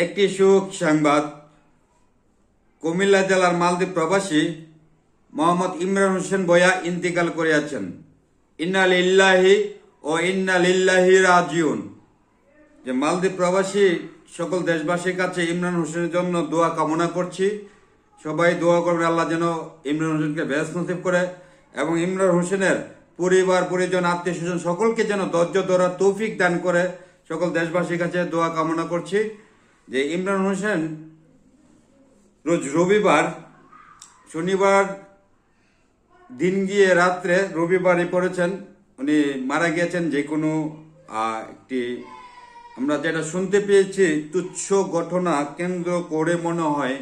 একটি সুখ সংবাদ। কুমিল্লা জেলার মালদ্বীপ প্রবাসী মোহাম্মদ ইমরান হোসেন ভূঁইয়া ইন্তিকাল করিয়াছেন। ইন্না লিল্লাহি ও ইন্না লিল্লাহি রাজিউন। যে মালদ্বীপ প্রবাসী সকল দেশবাসীর কাছে ইমরান হোসেনের জন্য দোয়া কামনা করছি। সবাই দোয়া করবেন আল্লাহ যেন ইমরান হোসেনকে বেহেশত নসিব করে এবং ইমরান হোসেনের পরিবার পরিজন আত্মীয় স্বজন সকলকে যেন ধৈর্য ধরার তৌফিক দান করে সকল দেশবাসীর কাছে দোয়া কামনা করছি। যে ইমরান হোসেন রোজ রবিবার, শনিবার দিন গিয়ে রাত্রে রবিবারই পড়েছেন, উনি মারা গিয়েছেন। যে কোনো একটি আমরা যেটা শুনতে পেয়েছি তুচ্ছ ঘটনা কেন্দ্র করে মনে হয়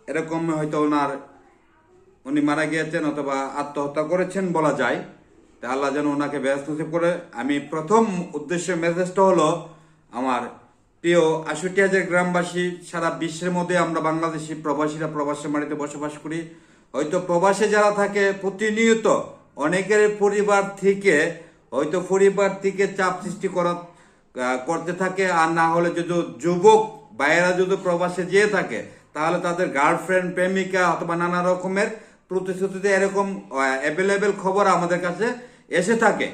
এরকম হয়তো উনি মারা গিয়েছেন অথবা আত্মহত্যা করেছেন বলা যায়। তা আল্লাহ যেন ওনাকে বেহেশত নসিব করে। আমি প্রথম উদ্দেশ্য মেসেজটা হলো আমার প্রিয় ৬৮,০০০ গ্রামবাসী, সারা বিশ্বের মধ্যে আমরা বাংলাদেশি প্রবাসীরা প্রবাসের মাটিতে বসবাস করি। হয়তো প্রবাসে যারা থাকে প্রতিনিয়ত অনেকের পরিবার থেকে চাপ সৃষ্টি করতে থাকে। আর না হলে যদি যুবক ভাইয়েরা যদি প্রবাসে যেয়ে থাকে তাহলে তাদের গার্লফ্রেন্ড, প্রেমিকা অথবা নানা রকমের প্রতিশ্রুতিতে এরকম অ্যাভেলেবেল খবর আমাদের কাছে এসে থাকে।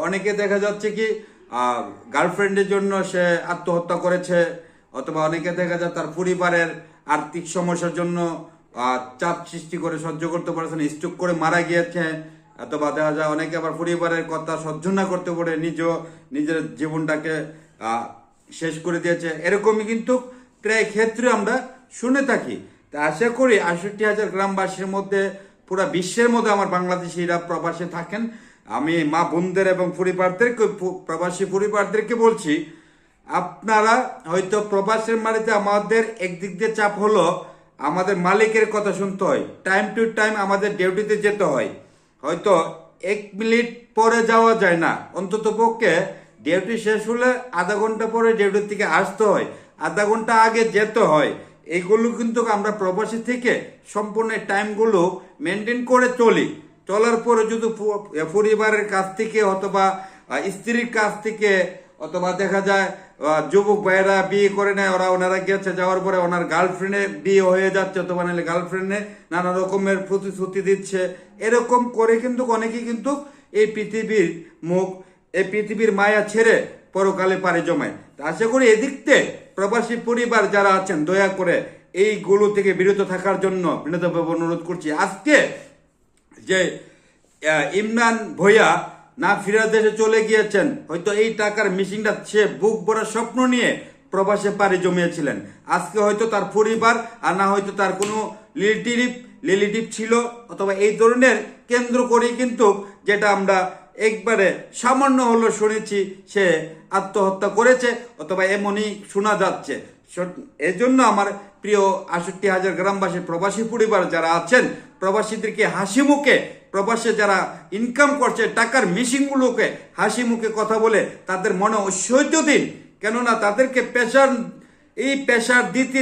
অনেকে দেখা যাচ্ছে কি গার্লফ্রেন্ডের জন্য সে আত্মহত্যা করেছে, অথবা অনেকে দেখা যায় তার পরিবারের আর্থিক সমস্যার জন্য চাপ সৃষ্টি করে সহ্য করতে পারছে না, স্ট্রোক করে মারা গিয়েছে। অথবা দেখা যায় অনেকে আবার পরিবারের কথা সহ্য না করতে পারে নিজের জীবনটাকে শেষ করে দিয়েছে। এরকমই কিন্তু প্রায় ক্ষেত্রে আমরা শুনে থাকি। তা আশা করি ৬৮,০০০ গ্রামবাসীর মধ্যে পুরো বিশ্বের মধ্যে আমার বাংলাদেশিরা প্রবাসে থাকেন। আমি মা বোনদের এবং প্রবাসী পরিবারদেরকে বলছি, আপনারা হয়তো প্রবাসের মাটিতে আমাদের একদিক দিয়ে চাপ হলো আমাদের মালিকের কথা শুনতে হয়, টাইম টু টাইম আমাদের ডিউটিতে যেতে হয়। হয়তো ১ মিনিট পরে যাওয়া যায় না, অন্তত পক্ষে ডিউটি শেষ হলে আধা ঘন্টা পরে ডিউটির থেকে আসতে হয়, আধা ঘন্টা আগে যেতে হয়। এইগুলো কিন্তু আমরা প্রবাসী থেকে সম্পূর্ণ টাইমগুলো মেনটেন করে চলার পরে যদি পরিবারের কাছ থেকে অথবা স্ত্রীর কাছ থেকে অথবা দেখা যায় যুবক ভাইয়েরা বিয়ে করে নেয়, ওনারা গেছে, যাওয়ার পরে ওনার গার্লফ্রেন্ডে বিয়ে হয়ে যাচ্ছে অথবা নাহলে গার্লফ্রেন্ডে নানা রকমের প্রতিশ্রুতি দিচ্ছে। এরকম করে কিন্তু অনেকেই কিন্তু এই পৃথিবীর মায়া ছেড়ে পরকালে পাড়ি জমায়। আশা করি এদিকতে প্রবাসী পরিবার যারা আছেন দয়া করে এইগুলো থেকে বিরত থাকার জন্য বিনীতভাবে অনুরোধ করছি। আজকে যে ইমরান ভূঁইয়া না ফিরার দেশে চলে গিয়েছেন, হয়তো এই টাকার মিসিংটা সে বুক ভরা স্বপ্ন নিয়ে প্রবাসে পাড়ি জমিয়েছিলেন। আজকে হয়তো তার পরিবার আর না হয়তো তার কোনো রিলেটিভ ছিল অথবা এই ধরনের কেন্দ্র করেই কিন্তু যেটা আমরা একবারে সামান্য হলো শুনেছি সে আত্মহত্যা করেছে অথবা এমনই শোনা যাচ্ছে। এজন্য আমার প্রিয় ৬৮,০০০ গ্রামবাসী প্রবাসী পরিবার যারা আছেন, প্রবাসীদেরকে হাসি মুখে, প্রবাসে যারা ইনকাম করছে টাকার মিসিংগুলোকে হাসি মুখে কথা বলে তাদের মনে ঐশ্বর্য দিন। কেননা তাদেরকে প্রেশার দিতে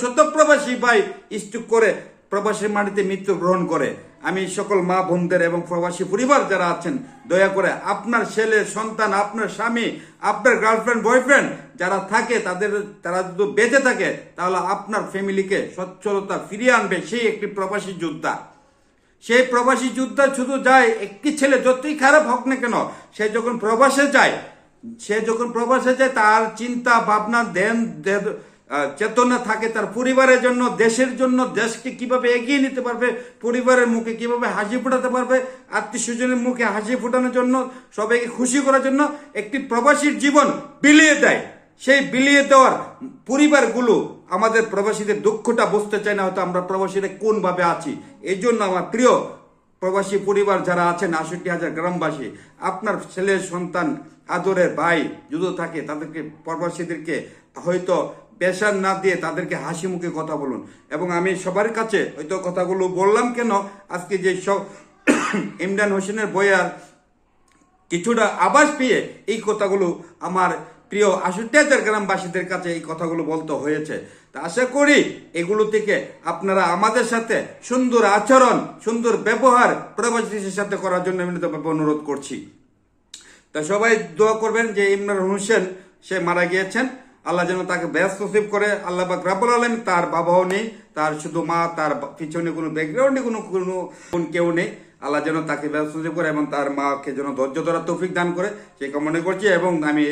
শত প্রবাসী ভাই স্ট্রোক করে প্রবাসী মাটিতে মৃত্যুগ্রহণ করে। আমি সকল মা বোনদের এবং প্রবাসী পরিবার যারা আছেন দয়া করে আপনার ছেলে সন্তান, আপনার স্বামী, আপনার গার্লফ্রেন্ড, বয়ফ্রেন্ড যারা থাকে তারা যদি বেঁচে থাকে তাহলে আপনার ফ্যামিলিকে সচ্ছলতা ফিরিয়ে আনবে সেই একটি প্রবাসী যোদ্ধা। সেই প্রবাসী যোদ্ধা শুধু যায়, একটি ছেলে যতই খারাপ হোক না কেন সে যখন প্রবাসে যায় তার চিন্তা ভাবনা চেতনা থাকে তার পরিবারের জন্য, দেশের জন্য, দেশকে কিভাবে এগিয়ে নিতে পারবে, পরিবারের মুখে কিভাবে হাসি ফোটাতে পারবে, আত্মীয় স্বজনের মুখে হাসি ফোটানোর জন্য, সবাইকে খুশি করার জন্য একটি প্রবাসীর জীবন বিলিয়ে দেয়। সেই বিলিয়ে দেওয়ার পরিবারগুলো আমাদের প্রবাসীদের দুঃখটা বুঝতে চায় না, হয়তো আমরা প্রবাসীরা কোনভাবে আছি। এই জন্য আমার প্রিয় প্রবাসী পরিবার যারা আছেন ৬৮,০০০ গ্রামবাসী, আপনার ছেলে সন্তান আদরের ভাই যদি থাকে তাদেরকে প্রবাসীদেরকে হয়তো প্রেশার না দিয়ে তাদেরকে হাসি মুখে কথা বলুন। এবং আমি সবার কাছে হয়তো কথাগুলো বললাম কেন, আজকে যে সব ইমরান হোসেনের ভূঁইয়ার কিছুটা আভাস পেয়ে এই কথাগুলো আমার প্রিয় ৬৮,০০০ গ্রামবাসীদের কাছে এই কথাগুলো বলতে হয়েছে। তা আশা করি এগুলো থেকে আপনারা আমাদের সাথে সুন্দর আচরণ, সুন্দর ব্যবহার প্রবাসীদের সাথে করার জন্য বিনীতভাবে অনুরোধ করছি। তা সবাই দোয়া করবেন যে ইমরান হোসেন সে মারা গিয়েছেন। আল্লাহ যেন তাকে ব্যস্ত নসিব করে। আল্লাহ পাক রাব্বুল আলামিন, তার বাবাও নেই, তার শুধু মা, তার পিছনে কোনো ব্যাকগ্রাউন্ডে কোনো কেউ নেই। আল্লাহ যেন তাকে ব্যস্ত নসিব করে এবং তার মাকে যেন ধৈর্য ধরার তৌফিক দান করে, সেই কামনা করছি। এবং আমি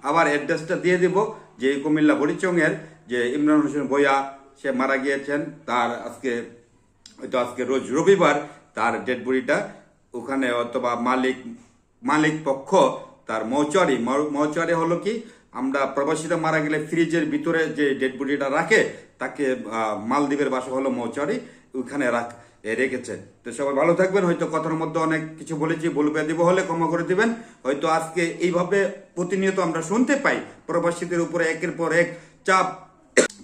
আবার অ্যাড্রেসটা দিয়ে দিব, যে কুমিল্লা বড়িচংয়ের যে ইমরান হোসেন ভূঁইয়া, সে মারা গিয়েছেন। তার আজকে রোজ রবিবার তার ডেড বডিটা ওখানে, অথবা মালিক পক্ষ তার মৌচারি হলো কি, আমরা প্রবাসীরা মারা গেলে ফ্রিজের ভিতরে যে ডেড বডিটা রাখে, তাকে মালদ্বীপের ভাষা হলো মৌচারি, ওইখানে রেখেছে। তো সবাই ভালো থাকবেন। হয়তো কথার মধ্যে অনেক কিছু বলেছি, বলবে দিব হলে ক্ষমা করে দিবেন। হয়তো আজকে এইভাবে প্রতিনিয়ত আমরা শুনতে পাই প্রবাসীদের উপরে একের পর এক চাপ,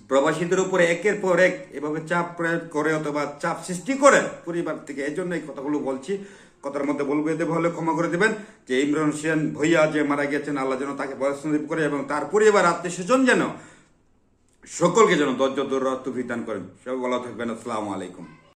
প্রবাসীদের উপরে একের পর এক এভাবে চাপ প্রয়োগ করে অথবা চাপ সৃষ্টি করে পরিবার থেকে। এই জন্য এই কথাগুলো বলছি, কথার মধ্যে বলবে দেব হলে ক্ষমা করে দিবেন। যে ইমরান হোসেন ভূঁইয়া যে মারা গেছেন, আল্লাহ যেন তাকে বয়স নসিব করে এবং তার পরিবার আত্মীয় স্বজন যেন সকলকে যেন ধৈর্য ধরার তৌফিক দান করেন। সবাই ভালো থাকবেন। আসসালামু আলাইকুম।